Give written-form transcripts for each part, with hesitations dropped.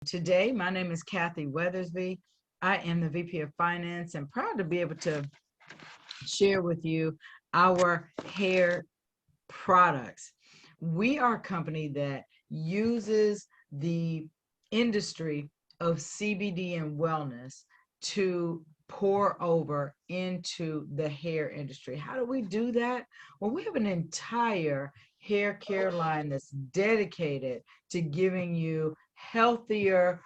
Today, my name is Kathy Weathersby. I am the VP of Finance and proud to be able to share with you our hair products. We are a company that uses the industry of CBD and wellness to pour over into the hair industry. How do we do that? Well, we have an entire hair care line that's dedicated to giving you healthier,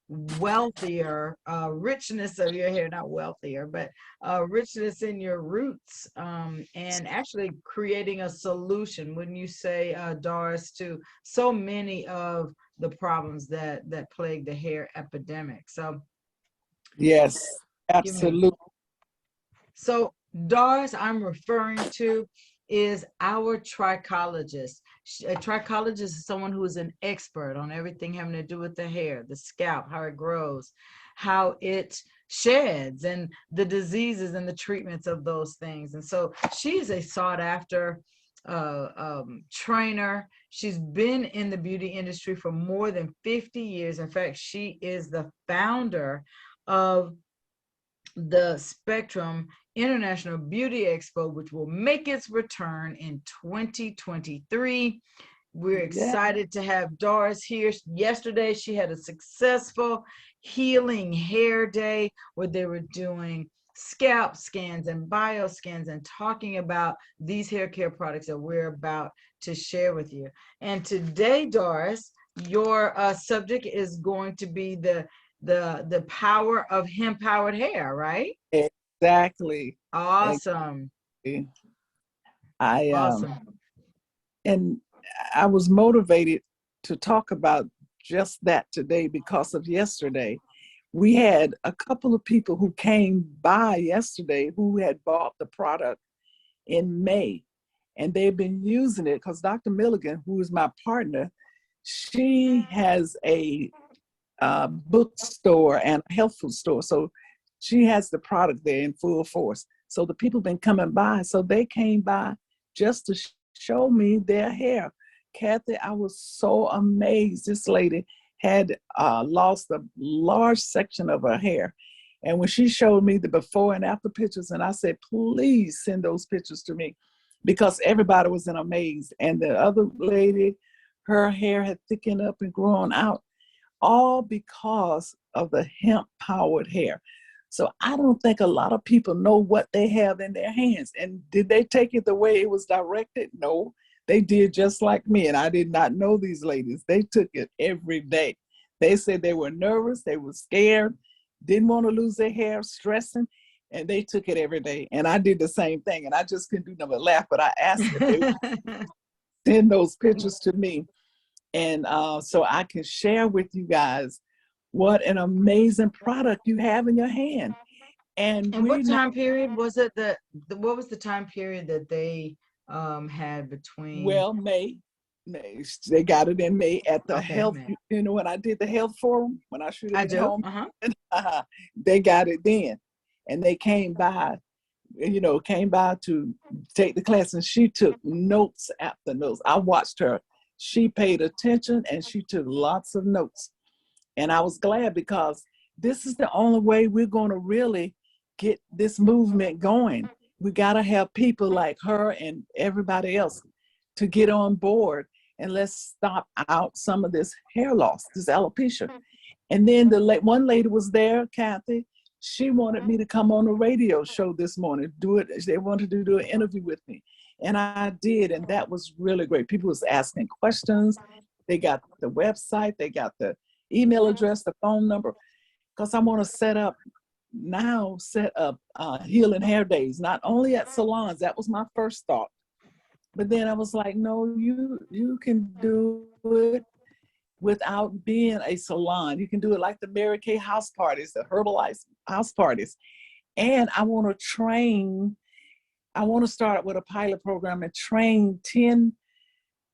wealthier richness of your hair, not wealthier, but richness in your roots, and actually creating a solution, wouldn't you say, Doris, to so many of the problems that plague the hair epidemic. So Yes, give me absolutely. so Doris, I'm referring to is our trichologist. A trichologist is someone who is an expert on everything having to do with the hair, the scalp, how it grows, how it sheds, and the diseases and the treatments of those things. And so she is a sought after trainer. She's been in the beauty industry for more than 50 years. In fact, she is the founder of the Spectrum International Beauty Expo, which will make its return in 2023. We're Yeah. excited to have Doris here. Yesterday, she had a successful healing hair day where they were doing scalp scans and bioscans and talking about these hair care products that we're about to share with you. And today, Doris, your subject is going to be the power of hemp-powered hair, right? Exactly. Awesome. Exactly. I Awesome. and I was motivated to talk about just that today because of yesterday. We had a couple of people who came by yesterday who had bought the product in May, and they've been using it because Dr. Milligan, who is my partner, she has a bookstore and a health food store. So she has the product there in full force. So the people been coming by. So they came by just to show me their hair. Kathy, I was so amazed. This lady had lost a large section of her hair. And when she showed me the before and after pictures, and I said, please send those pictures to me, because everybody was in a maze. And the other lady, her hair had thickened up and grown out, all because of the hemp-powered hair. So I don't think a lot of people know what they have in their hands. And did they take it the way it was directed? No, they did just like me. And I did not know these ladies. They took it every day. They said they were nervous, they were scared, didn't want to lose their hair, stressing, and they took it every day. And I did the same thing. And I just couldn't do nothing but laugh, but I asked if they would send those pictures to me. And so I can share with you guys what an amazing product you have in your hand. And And what we not, time period was it what was the time period that they had between? well, May, they got it in May at the Okay, health, man. when I did the health forum, when I should have I been do. home, Uh-huh. they got it then. And they came by, came by to take the class, and she took notes after notes. I watched her. She paid attention and she took lots of notes. And I was glad, because this is the only way we're going to really get this movement going. We got to have people like her and everybody else to get on board, and let's stop out some of this hair loss, this alopecia. And then one lady was there, Kathy. She wanted me to come on a radio show this morning, do it. They wanted to do an interview with me. And I did, and that was really great. People was asking questions. They got the website, they got the email address, the phone number, because I want to set up healing hair days, not only at salons. That was my first thought. But then I was like, no, you can do it without being a salon. You can do it like the Mary Kay house parties, the Herbalife house parties. And I want to start with a pilot program and train 10,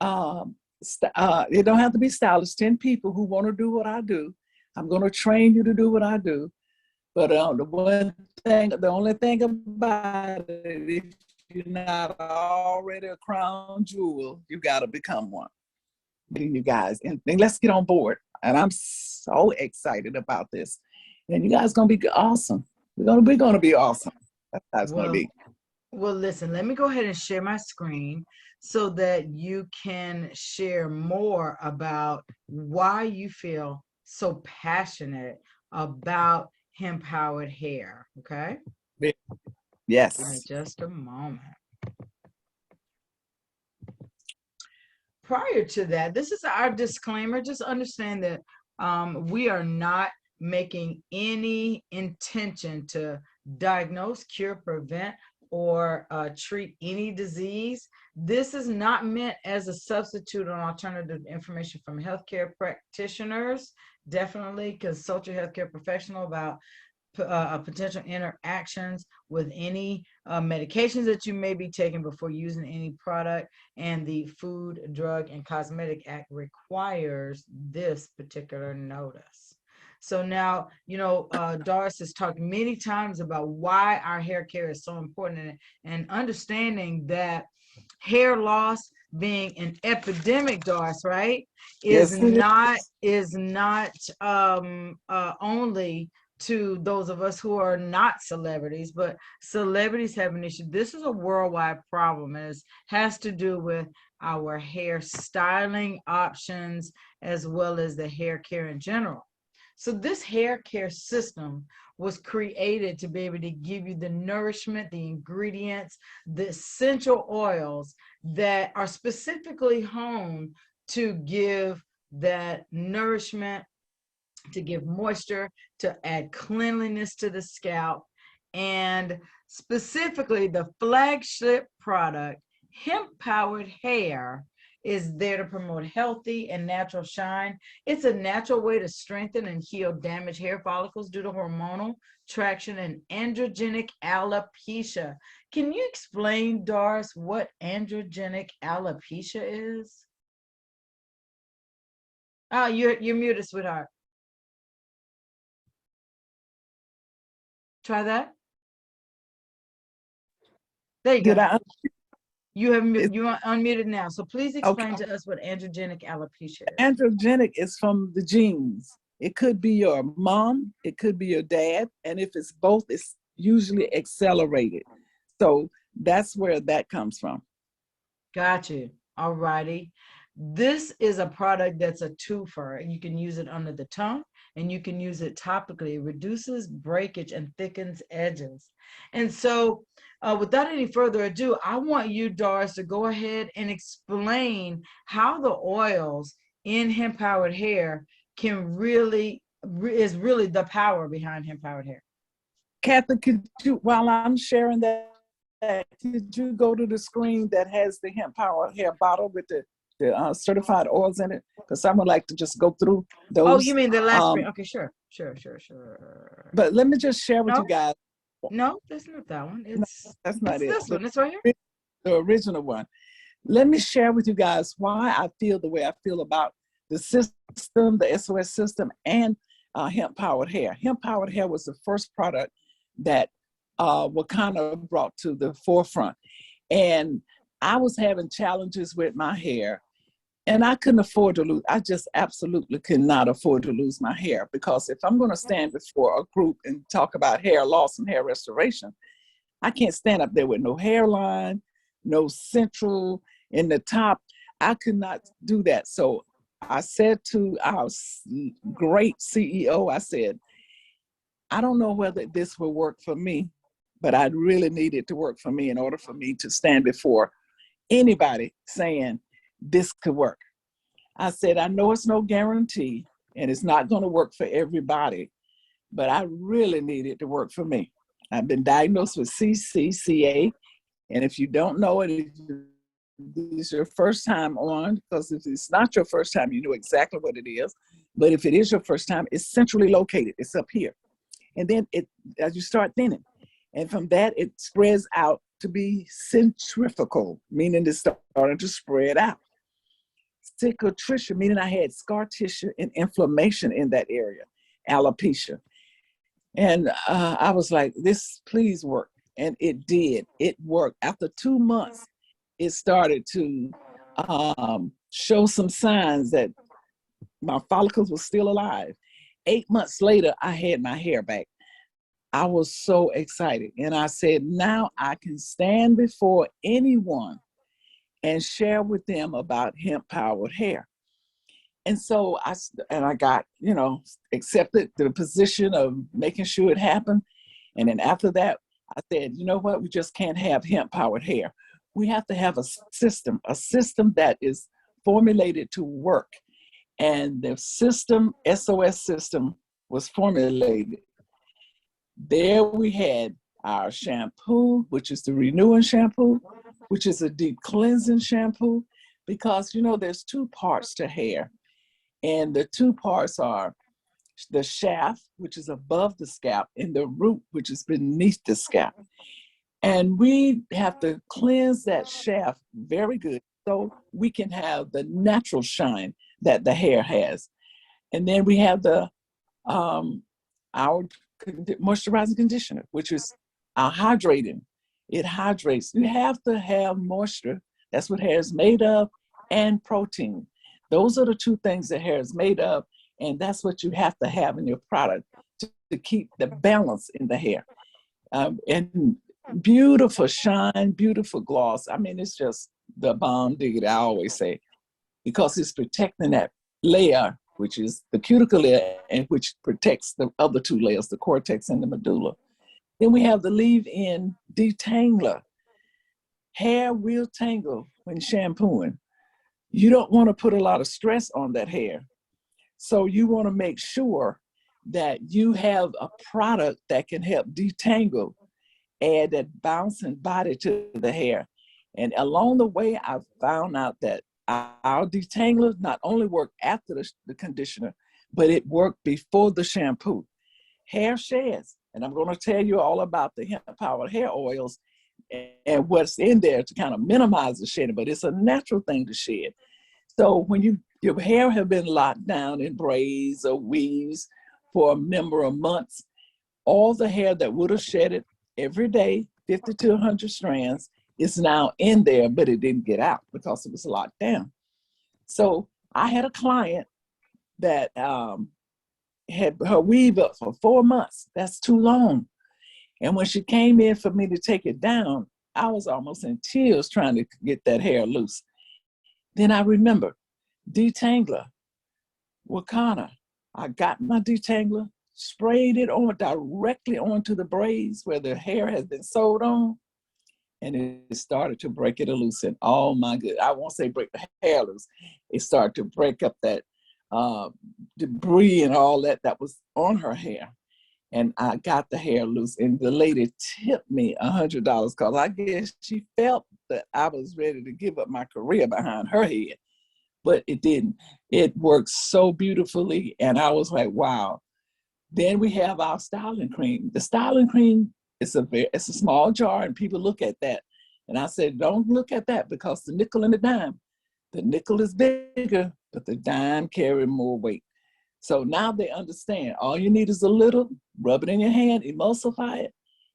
it don't have to be stylists, 10 people who want to do what I do. I'm going to train you to do what I do. But the only thing about it, if you're not already a crown jewel, you got to become one. You guys, and let's get on board. And I'm so excited about this. And you guys gonna be awesome. We're gonna be awesome. That's how it's gonna Well, be. well, listen, let me go ahead and share my screen so that you can share more about why you feel so passionate about hemp-powered hair. Okay? Give me Yes. just a moment. Prior to that, this is our disclaimer. Just understand that we are not making any intention to diagnose, cure, prevent, or treat any disease. This is not meant as a substitute on alternative information from healthcare practitioners. Definitely consult your healthcare professional about potential interactions with any medications that you may be taking before using any product. And the Food, Drug, and Cosmetic Act requires this particular notice. So now, Doris has talked many times about why our hair care is so important, and understanding that hair loss being an epidemic, Doris, right, is Yes, it not is. only to those of us who are not celebrities, but celebrities have an issue. This is a worldwide problem, and it has to do with our hair styling options as well as the hair care in general. So this hair care system was created to be able to give you the nourishment, the ingredients, the essential oils that are specifically honed to give that nourishment, to give moisture, to add cleanliness to the scalp. And specifically, the flagship product, Hempowered Hair, is there to promote healthy and natural shine. It's a natural way to strengthen and heal damaged hair follicles due to hormonal traction and androgenic alopecia. Can you explain, Doris, what androgenic alopecia is? Oh, you're muted, sweetheart. Try that. There you Did go. I? You are unmuted now. So please Okay. explain to us what androgenic alopecia is. Androgenic is from the genes. It could be your mom, it could be your dad, and if it's both, it's usually accelerated. So that's where that comes from. Got you. All righty. This is a product that's a twofer. You can use it under the tongue and you can use it topically. It reduces breakage and thickens edges. And so, without any further ado, I want you, Doris, to go ahead and explain how the oils in hemp-powered hair can really is really the power behind hemp-powered hair. Kathy, could you, while I'm sharing that, could you go to the screen that has the hemp power hair bottle with the certified oils in it? Because I would like to just go through Oh, you those. mean the last screen? Um, Okay, sure. but let me just share with you No, guys. no, that's not that one. No, that's not It's it. this one. It's right here. The original one. Let me share with you guys why I feel the way I feel about the system, the SOS system, and hemp-powered hair. Hemp-powered hair was the first product that Wakanda brought to the forefront. And I was having challenges with my hair, and I couldn't afford to lose. I just absolutely could not afford to lose my hair, because if I'm going to stand before a group and talk about hair loss and hair restoration, I can't stand up there with no hairline, no central in the top. I could not do that. So I said to our great CEO, I said, I don't know whether this will work for me, but I really need it to work for me in order for me to stand before anybody saying this could work. I said, I know it's no guarantee and it's not going to work for everybody, but I really need it to work for me. I've been diagnosed with CCCA, and if you don't know it, if this is your first time on, because if it's not your first time, you know exactly what it is. But if it is your first time, it's centrally located. It's up here. And then as you start thinning, and from that, it spreads out to be centrifugal, meaning it's starting to spread out. Cicatricial, meaning I had scar tissue and inflammation in that area, alopecia. And I was like, this, please work. And it did. It worked. After 2 months, it started to show some signs that my follicles were still alive. 8 months later, I had my hair back. I was so excited. And I said, now I can stand before anyone and share with them about hemp-powered hair. And so I got, accepted the position of making sure it happened. And then after that, I said, you know what? We just can't have hemp-powered hair. We have to have a system that is formulated to work. And the system, SOS system, was formulated. There we had our shampoo, which is the renewing shampoo, which is a deep cleansing shampoo, because, there's two parts to hair. And the two parts are the shaft, which is above the scalp, and the root, which is beneath the scalp. And we have to cleanse that shaft very good so we can have the natural shine that the hair has. And then we have our moisturizing conditioner, which is our hydrating. It hydrates. You have to have moisture. That's what hair is made of, and protein. Those are the two things that hair is made of, and that's what you have to have in your product to keep the balance in the hair. And beautiful shine, beautiful gloss. I mean, it's just the bomb diggity, I always say, because it's protecting that layer, which is the cuticle layer, and which protects the other two layers, the cortex and the medulla. Then we have the leave-in detangler. Hair will tangle when shampooing. You don't want to put a lot of stress on that hair. So you want to make sure that you have a product that can help detangle, add that bouncing body to the hair. And along the way, I found out that our detangler not only work after the conditioner, but it worked before the shampoo. Hair sheds, and I'm going to tell you all about the hemp-powered hair oils and what's in there to kind of minimize the shedding, but it's a natural thing to shed. So when your hair have been locked down in braids or weaves for a number of months, all the hair that would have shedded every day, 50 to 100 strands, is now in there, but it didn't get out because it was locked down. So I had a client that had her weave up for 4 months. That's too long. And when she came in for me to take it down, I was almost in tears trying to get that hair loose. Then I remember detangler, Wakana. I got my detangler, sprayed it on directly onto the braids where the hair has been sewed on, and it started to break it loose. And oh my good, I won't say break the hair loose. It started to break up that debris and all that was on her hair. And I got the hair loose, and the lady tipped me $100 because I guess she felt that I was ready to give up my career behind her head, but it didn't. It worked so beautifully, and I was like, wow. Then we have our styling cream. The styling cream is it's a small jar, and people look at that. And I said, don't look at that because the nickel and the dime. The nickel is bigger, but the dime carries more weight. So now they understand. All you need is a little, rub it in your hand, emulsify it,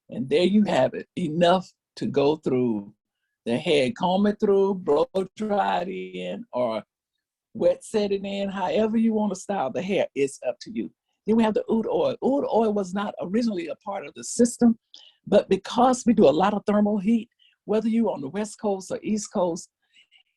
and there you have it. Enough to go through the hair, comb it through, blow dry it in, or wet set it in, however you want to style the hair, it's up to you. Then we have the oud oil. Oud oil was not originally a part of the system, but because we do a lot of thermal heat, whether you're on the West Coast or East Coast,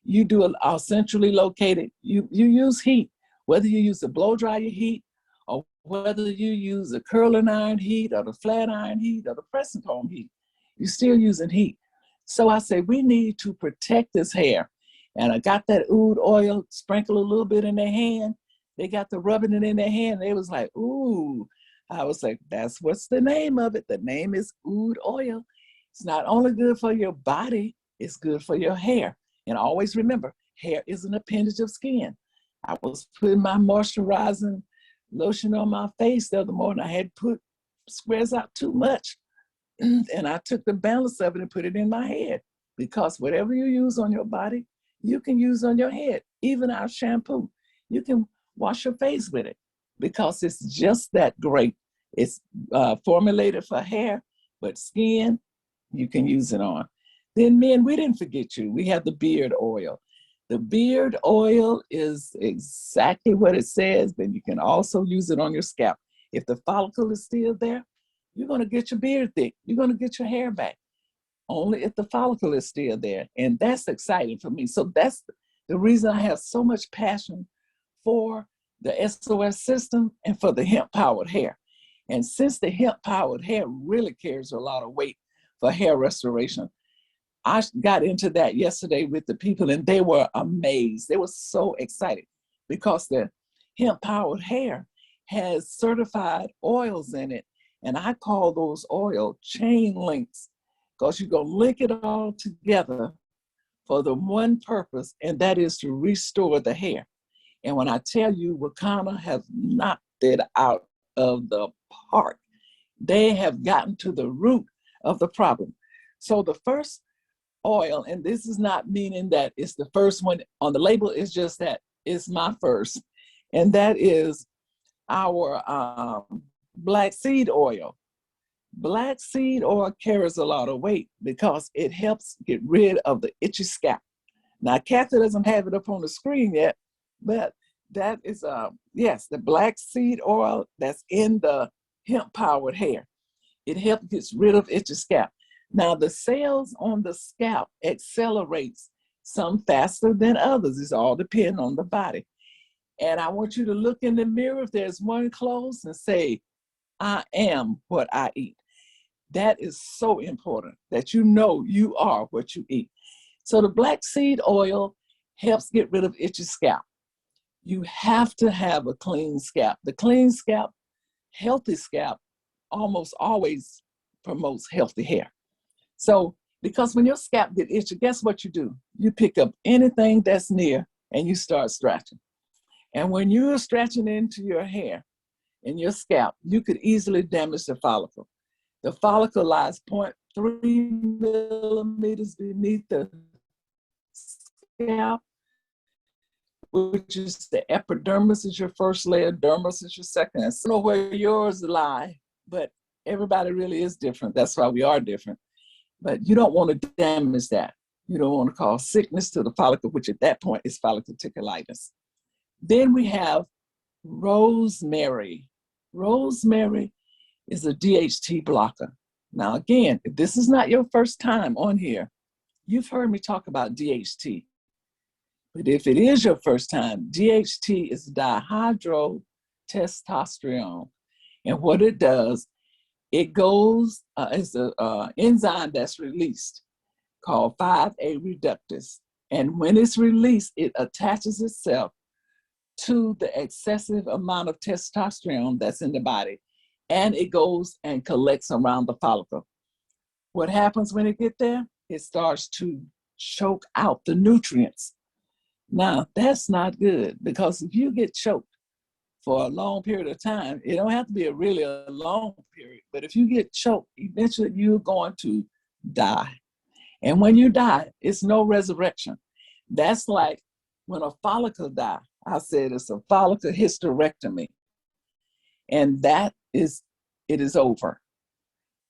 you are centrally located, you use heat. Whether you use the blow dryer heat, or whether you use the curling iron heat, or the flat iron heat, or the pressing comb heat, you're still using heat. So I say, we need to protect this hair. And I got that oud oil, sprinkle a little bit in their hand. They got to rubbing it in their hand. They was like, ooh. I was like, that's what's the name of it. The name is oud oil. It's not only good for your body, it's good for your hair. And always remember, hair is an appendage of skin. I was putting my moisturizing lotion on my face the other morning. I had put squares out too much. And I took the balance of it and put it in my head, because whatever you use on your body, you can use on your head. Even our shampoo, you can wash your face with it because it's just that great. It's formulated for hair, but skin, you can use it on. Then men, we didn't forget you. We have the beard oil. The beard oil is exactly what it says, but you can also use it on your scalp. If the follicle is still there, you're going to get your beard thick. You're going to get your hair back. Only if the follicle is still there. And that's exciting for me. So that's the reason I have so much passion for the SOS system and for the hemp-powered hair. And since the hemp-powered hair really carries a lot of weight for hair restoration, I got into that yesterday with the people and they were amazed. They were so excited because the hemp-powered hair has certified oils in it. And I call those oil chain links because you're going to link it all together for the one purpose, and that is to restore the hair. And when I tell you, Wakana has knocked it out of the park. They have gotten to the root of the problem. So the first oil, and this is not meaning that it's the first one on the label, it's just that it's my first, and that is our black seed oil. Black seed oil carries a lot of weight because it helps get rid of the itchy scalp. Now, Kathy doesn't have it up on the screen yet, but that is, yes, the black seed oil that's in the hemp-powered hair. It helps get rid of itchy scalp. Now, the cells on the scalp accelerates, some faster than others. It's all depending on the body. And I want you to look in the mirror if there's one close and say, I am what I eat. That is so important that you know you are what you eat. So the black seed oil helps get rid of itchy scalp. You have to have a clean scalp. The clean scalp, healthy scalp, almost always promotes healthy hair. So because when your scalp gets itchy, guess what you do? You pick up anything that's near and you start scratching. And when you're scratching into your hair and your scalp, you could easily damage the follicle. The follicle lies 0.3 millimeters beneath the scalp, which is the epidermis is your first layer, dermis is your second. I don't know where yours lie, but everybody really is different. That's why we are different. But you don't want to damage that. You don't want to cause sickness to the follicle, which at that point is folliculitis. Then we have rosemary. Rosemary is a DHT blocker. Now, again, if this is not your first time on here, you've heard me talk about DHT. But if it is your first time, DHT is dihydrotestosterone. And what it does, it goes, it's an enzyme that's released called 5A reductase. And when it's released, it attaches itself to the excessive amount of testosterone that's in the body. And it goes and collects around the follicle. What happens when it gets there? It starts to choke out the nutrients. Now, that's not good because if you get choked for a long period of time, it don't have to be a long period, but if you get choked, eventually you're going to die. And when you die, it's no resurrection. That's like when a follicle dies. I said it's a follicle hysterectomy. And that is, it is over,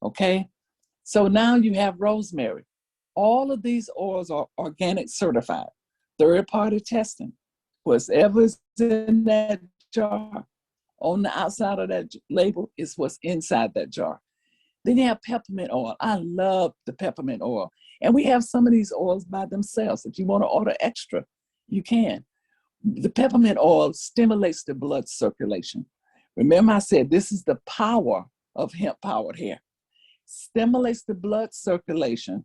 okay? So now you have rosemary. All of these oils are organic certified, third-party testing. Whatever's in that jar, on the outside of that label is what's inside that jar. Then you have peppermint oil. I love the peppermint oil. And we have some of these oils by themselves. If you want to order extra, you can. The peppermint oil stimulates the blood circulation. Remember I said this is the power of hemp-powered hair. Stimulates the blood circulation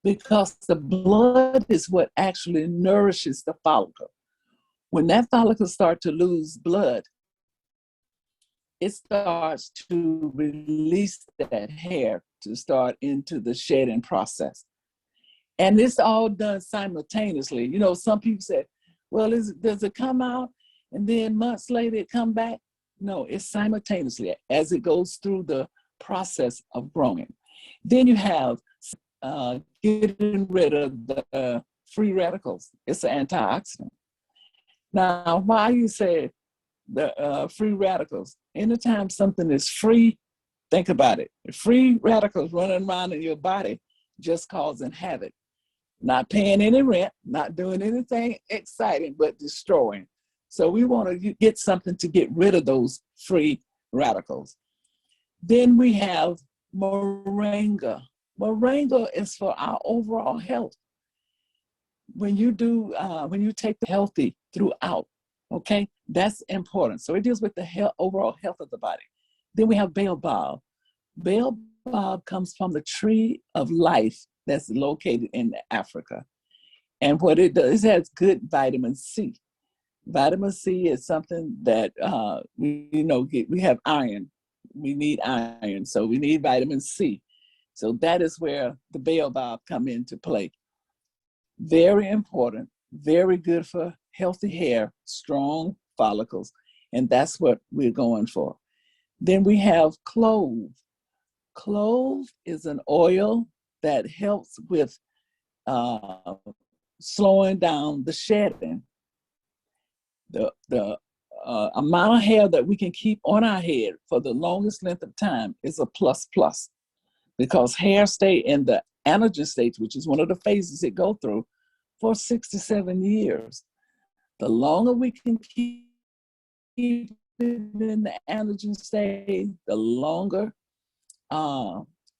because the blood is what actually nourishes the follicle. When that follicle starts to lose blood, it starts to release that hair to start into the shedding process. And it's all done simultaneously. You know, some people say, well, does it come out and then months later it come back? No, it's simultaneously as it goes through the process of growing. Then you have getting rid of the free radicals. It's an antioxidant. Now, why you say the free radicals? Anytime something is free, think about it. The free radicals running around in your body just causing havoc. not paying any rent, not doing anything exciting, but destroying. So we want to get something to get rid of those free radicals. Then we have moringa. Moringa is for our overall health. When you take the healthy throughout, okay, that's important. So it deals with the overall health of the body. Then we have baobab. Baobab comes from the tree of life that's located in Africa. And what it does, it has good vitamin C. Vitamin C is something that we have iron. We need iron, so we need vitamin C. So that is where the baobab come into play. Very important, very good for healthy hair, strong follicles, and that's what we're going for. Then we have clove. Clove is an oil that helps with slowing down the shedding. The amount of hair that we can keep on our head for the longest length of time is a plus plus, because hair stay in the anagen stage, which is one of the phases it go through, for 6 to 7 years. The longer we can keep it in the anagen stage, the longer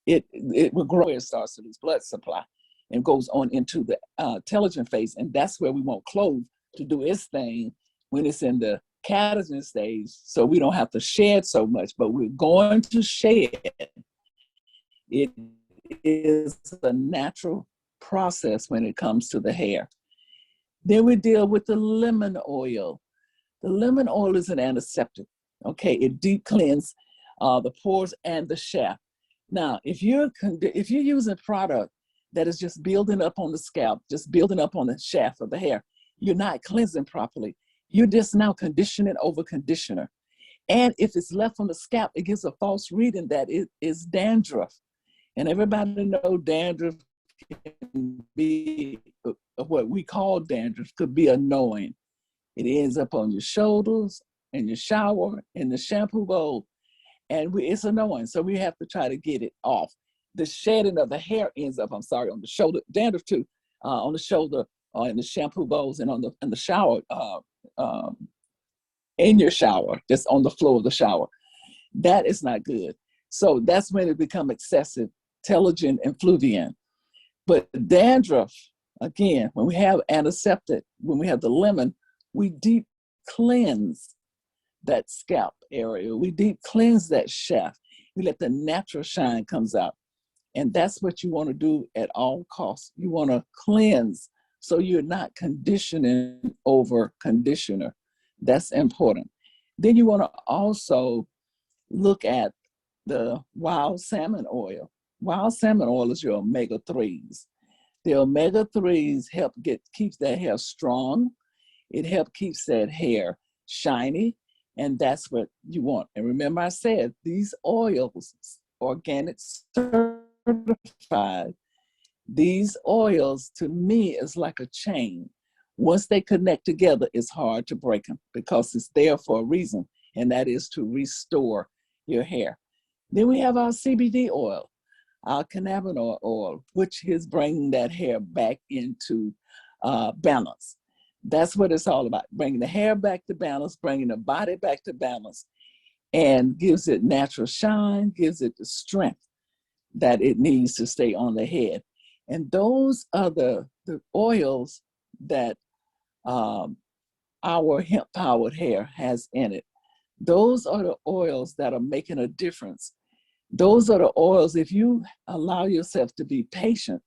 it will grow. It starts to lose blood supply and goes on into the telogen phase, and that's where we want clove to do its thing when it's in the catagen stage, so we don't have to shed so much, but we're going to shed. It is a natural process when it comes to the hair. Then we deal with the lemon oil. The lemon oil is an antiseptic. Okay, it deep cleans the pores and the shaft. Now, if you're using a product that is just building up on the scalp, just building up on the shaft of the hair, you're not cleansing properly. You're just now conditioning over conditioner. And if it's left on the scalp, it gives a false reading that it is dandruff. And everybody knows dandruff can be, what we call dandruff, could be annoying. It ends up on your shoulders, in your shower, in the shampoo bowl, and it's annoying. So we have to try to get it off. The shedding of the hair ends up, on the shoulder, dandruff too, on the shoulder, in the shampoo bowls, and in the shower, in your shower, just on the floor of the shower. That is not good. So that's when it becomes excessive, telogen and fluvian. But dandruff, again, when we have antiseptic, when we have the lemon, we deep cleanse that scalp area. We deep cleanse that shaft. We let the natural shine comes out. And that's what you want to do at all costs. You want to cleanse so you're not conditioning over conditioner. That's important. Then you want to also look at the wild salmon oil. Wild salmon oil is your omega-3s. The omega-3s help keeps that hair strong. It helps keeps that hair shiny, and that's what you want. And remember I said, these oils, organic certified, these oils to me is like a chain. Once they connect together, it's hard to break them because it's there for a reason, and that is to restore your hair. Then we have our CBD oil, our cannabinoid oil, which is bringing that hair back into balance. That's what it's all about, bringing the hair back to balance, bringing the body back to balance, and gives it natural shine, gives it the strength that it needs to stay on the head. And those are the oils that our hemp-powered hair has in it. Those are the oils that are making a difference. Those are the oils, if you allow yourself to be patient,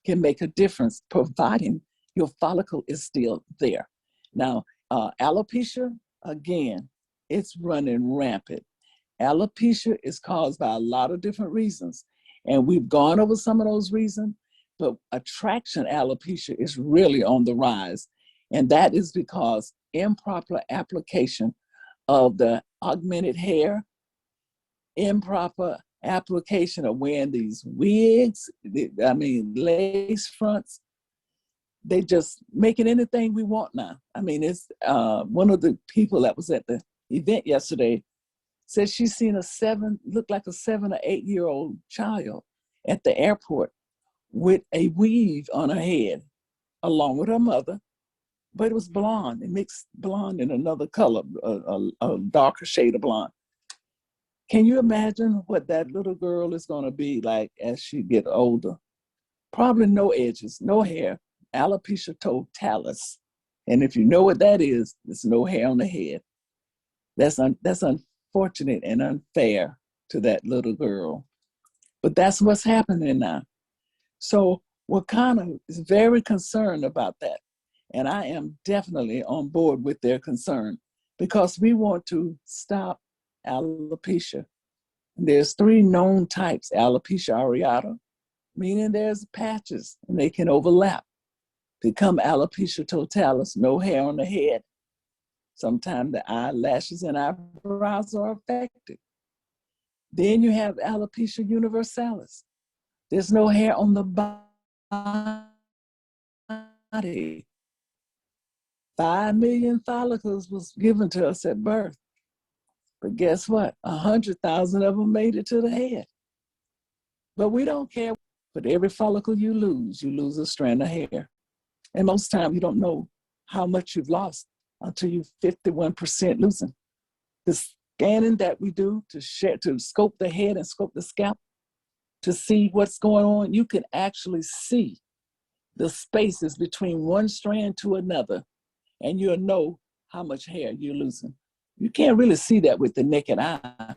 can make a difference, providing your follicle is still there. Now, alopecia, again, it's running rampant. Alopecia is caused by a lot of different reasons, and we've gone over some of those reasons, but attraction alopecia is really on the rise, and that is because improper application of the augmented hair, improper application of wearing these wigs, lace fronts. They just making anything we want now. I mean, it's one of the people that was at the event yesterday said she's seen looked like a 7 or 8 year old child at the airport with a weave on her head, along with her mother, but it was blonde. It mixed blonde and another color, a darker shade of blonde. Can you imagine what that little girl is going to be like as she get older? Probably no edges, no hair, alopecia totalis. And if you know what that is, there's no hair on the head. That's unfortunate and unfair to that little girl. But that's what's happening now. So Wakanda is very concerned about that. And I am definitely on board with their concern because we want to stop alopecia. There's 3 known types: alopecia areata, meaning there's patches and they can overlap, become alopecia totalis, no hair on the head. Sometimes the eyelashes and eyebrows are affected. Then you have alopecia universalis. There's no hair on the body. 5 million follicles was given to us at birth. But guess what? 100,000 of them made it to the head. But we don't care. But every follicle you lose a strand of hair. And most times you don't know how much you've lost until you're 51% losing. The scanning that we do to scope the head and scope the scalp to see what's going on, you can actually see the spaces between one strand to another, and you'll know how much hair you're losing. You can't really see that with the naked eye.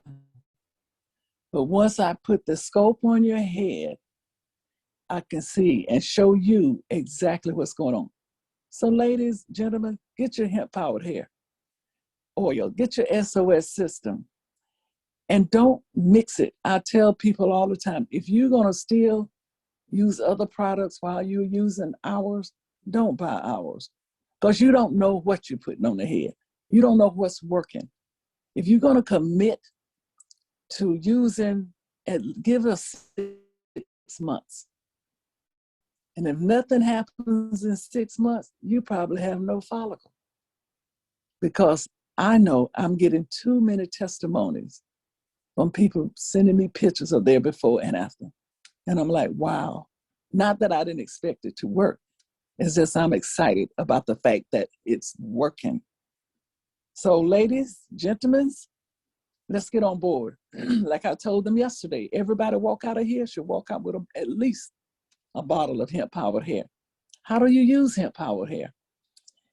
But once I put the scope on your head, I can see and show you exactly what's going on. So ladies, gentlemen, get your hemp-powered hair oil, get your SOS system, and don't mix it. I tell people all the time, if you're gonna still use other products while you're using ours, don't buy ours, because you don't know what you're putting on the head. You don't know what's working. If you're gonna commit to using, give us 6 months. And if nothing happens in 6 months, you probably have no follicle. Because I know I'm getting too many testimonies from people sending me pictures of their before and after. And I'm like, wow. Not that I didn't expect it to work. It's just I'm excited about the fact that it's working. So ladies, gentlemen, let's get on board. Like I told them yesterday, everybody walk out of here should walk out with at least a bottle of hemp-powered hair. How do you use hemp-powered hair?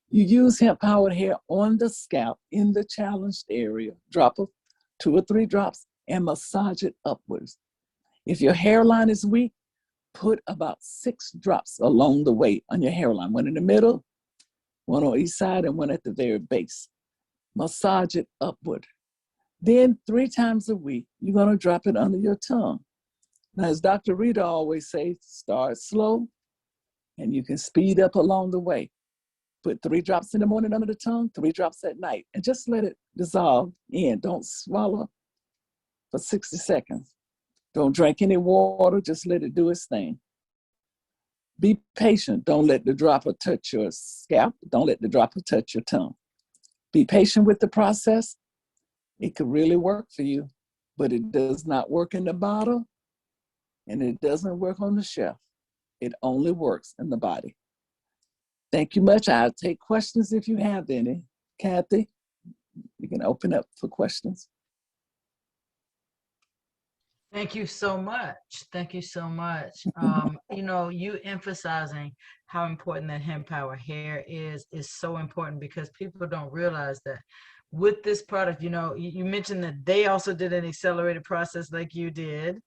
You use hemp-powered hair on the scalp in the challenged area, drop of 2 or 3 drops, and massage it upwards. If your hairline is weak, put about 6 drops along the way on your hairline, 1 in the middle, 1 on each side, and 1 at the very base. Massage it upward. Then 3 times a week, you're gonna drop it under your tongue. Now, as Dr. Rita always says, start slow, and you can speed up along the way. Put 3 drops in the morning under the tongue, 3 drops at night, and just let it dissolve in. Don't swallow for 60 seconds. Don't drink any water, just let it do its thing. Be patient. Don't let the dropper touch your scalp. Don't let the dropper touch your tongue. Be patient with the process. It could really work for you, but it does not work in the bottle, and it doesn't work on the shelf. It only works in the body. Thank you much. I'll take questions if you have any. Kathy, you can open up for questions. Thank you so much. Thank you so much. You know, you emphasizing how important that hemp power hair is so important, because people don't realize that with this product, you know, you mentioned that they also did an accelerated process like you did.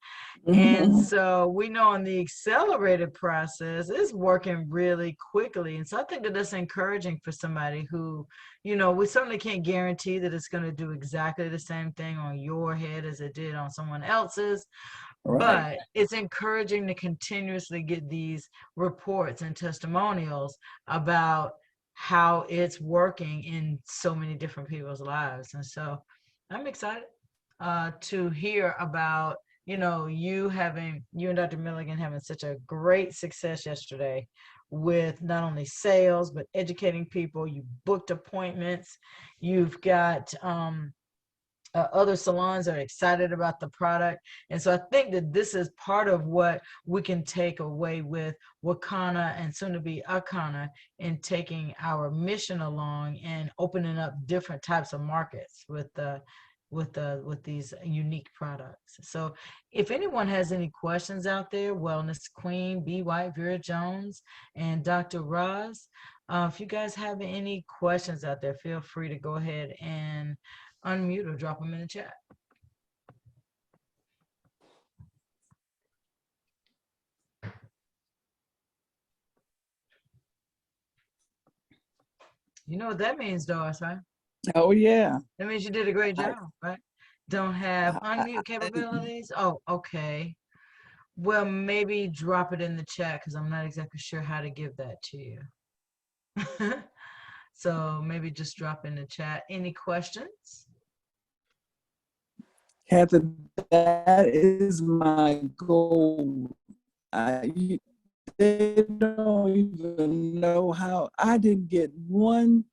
And so we know in the accelerated process, it's working really quickly. And so I think that that's encouraging for somebody who, you know, we certainly can't guarantee that it's going to do exactly the same thing on your head as it did on someone else's. Right. But it's encouraging to continuously get these reports and testimonials about how it's working in so many different people's lives. And so I'm excited to hear about, you know, you and Dr. Milligan having such a great success yesterday with not only sales, but educating people. You booked appointments. You've got other salons are excited about the product. And so I think that this is part of what we can take away with Wakana and soon to be Akana in taking our mission along and opening up different types of markets with these unique products. So if anyone has any questions out there, Wellness Queen, B. White, Vera Jones, and Dr. Roz, if you guys have any questions out there, feel free to go ahead and unmute or drop them in the chat. You know what that means, Doris, right? Oh yeah. That means you did a great I, job, right? Don't have unmute capabilities? Oh, okay. Well, maybe drop it in the chat because I'm not exactly sure how to give that to you. So maybe just drop in the chat. Any questions? Kathy, that is my goal. They don't even know how I didn't get one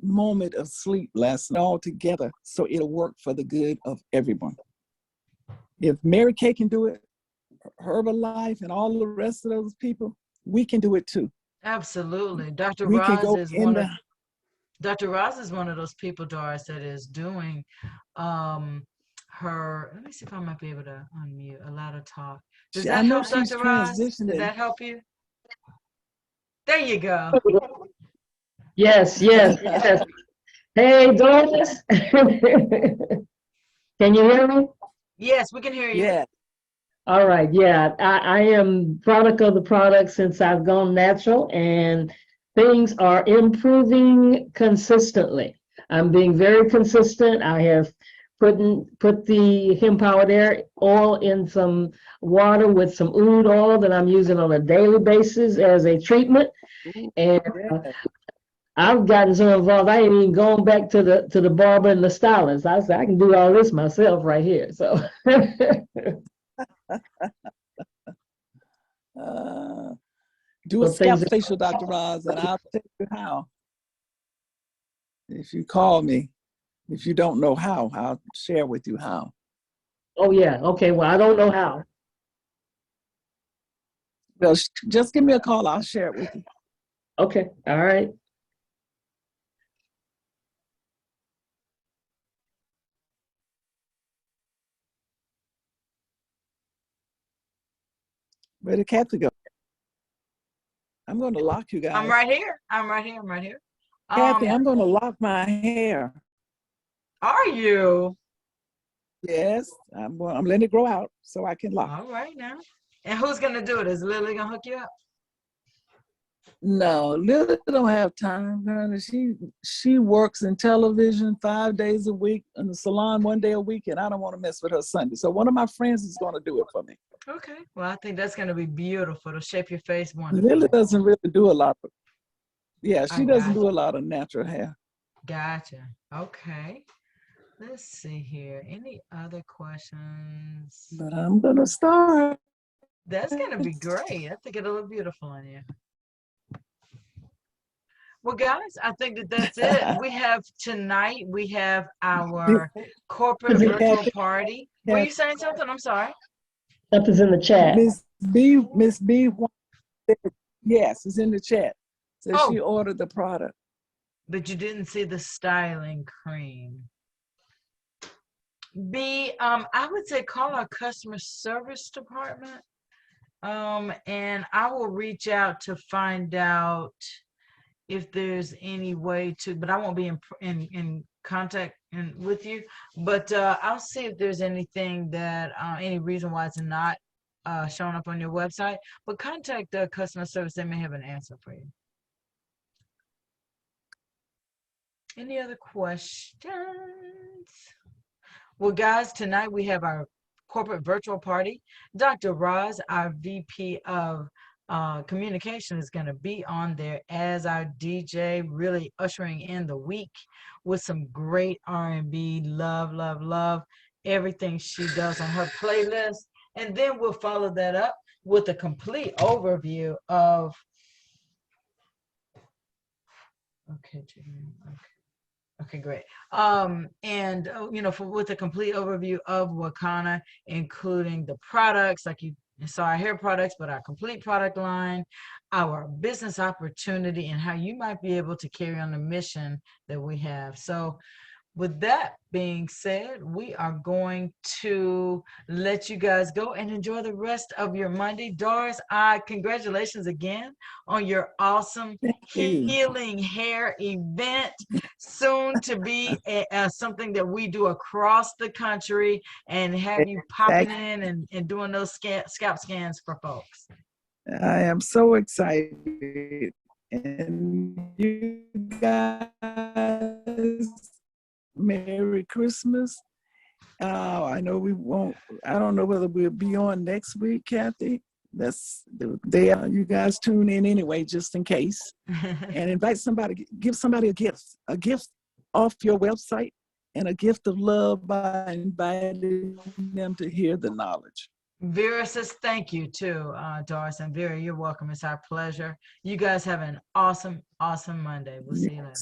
moment of sleep last night altogether, so it'll work for the good of everyone. If Mary Kay can do it, Herbalife and all the rest of those people, we can do it too. Absolutely. Dr. We can Roz go is in the Dr. Roz is one of those people, Doris, that is doing her, let me see if I might be able to unmute, allow to talk. Does I that know help, she's Dr. Roz? Did transitioning. that help you? There you go. Yes, yes, yes. Hey, Doris. Can you hear me? Yes, we can hear you. Yeah. All right, yeah. I am product of the product since I've gone natural, and things are improving consistently. I'm being very consistent. I have put the Hempowered air oil in some water with some oud oil that I'm using on a daily basis as a treatment. And I've gotten so involved, I ain't even going back to the barber and the stylist. I said, I can do all this myself right here. So Do a so things scalp facial, Dr. Roz, and I'll tell you how. If you call me, if you don't know how, I'll share with you how. oh yeah, okay. Well, I don't know how. Well, just give me a call. I'll share it with you. Okay, all right. Where did Kathy go? I'm going to lock you guys. I'm right here. I'm right here. I'm right here. Kathy, I'm going to lock my hair. Are you? Yes, I'm letting it grow out so I can lock. All right now. And who's going to do it? Is Lily going to hook you up? No, Lily don't have time. Honey. She works in television 5 days a week, in the salon 1 day a week, and I don't want to mess with her Sunday. So one of my friends is going to do it for me. Okay. Well, I think that's going to be beautiful. It'll shape your face wonderfully. Lily doesn't really do a lot. Yeah, she doesn't gotcha. do a lot of natural hair. Gotcha. Okay. Let's see here. Any other questions? But I'm going to start. That's going to be great. I think it'll look beautiful on you. Well, guys, I think that's it. We have tonight, we have our corporate virtual party. Were you saying something? I'm sorry. Something's in the chat. Miss B, yes, it's in the chat. So she ordered the product. But you didn't see the styling cream. B, I would say call our customer service department. And I will reach out to find out if there's any way to, but I won't be in contact with you. But I'll see if there's anything that, any reason why it's not showing up on your website. But contact the customer service; they may have an answer for you. Any other questions? Well, guys, tonight we have our corporate virtual party. Dr. Roz, our VP of communication, is going to be on there as our DJ, really ushering in the week with some great R&B, love, everything she does on her playlist. And then we'll follow that up with a complete overview of, okay. Okay, great. And you know, with a complete overview of Wakana, including the products, like you saw our hair products, but our complete product line, our business opportunity, and how you might be able to carry on the mission that we have. So with that being said, we are going to let you guys go and enjoy the rest of your Monday. Doris, congratulations again on your awesome Thank you. healing hair event, soon to be something that we do across the country, and have you popping Exactly. in and doing those scalp scans for folks. I am so excited. And you guys, Merry Christmas. I know we won't, I don't know whether we'll be on next week, Kathy. That's the day you guys tune in anyway, just in case. And invite somebody, give somebody a gift off your website, and a gift of love by inviting them to hear the knowledge. Vera says thank you too, Doris, and Vera, you're welcome. It's our pleasure. You guys have an awesome, awesome Monday. We'll see you later.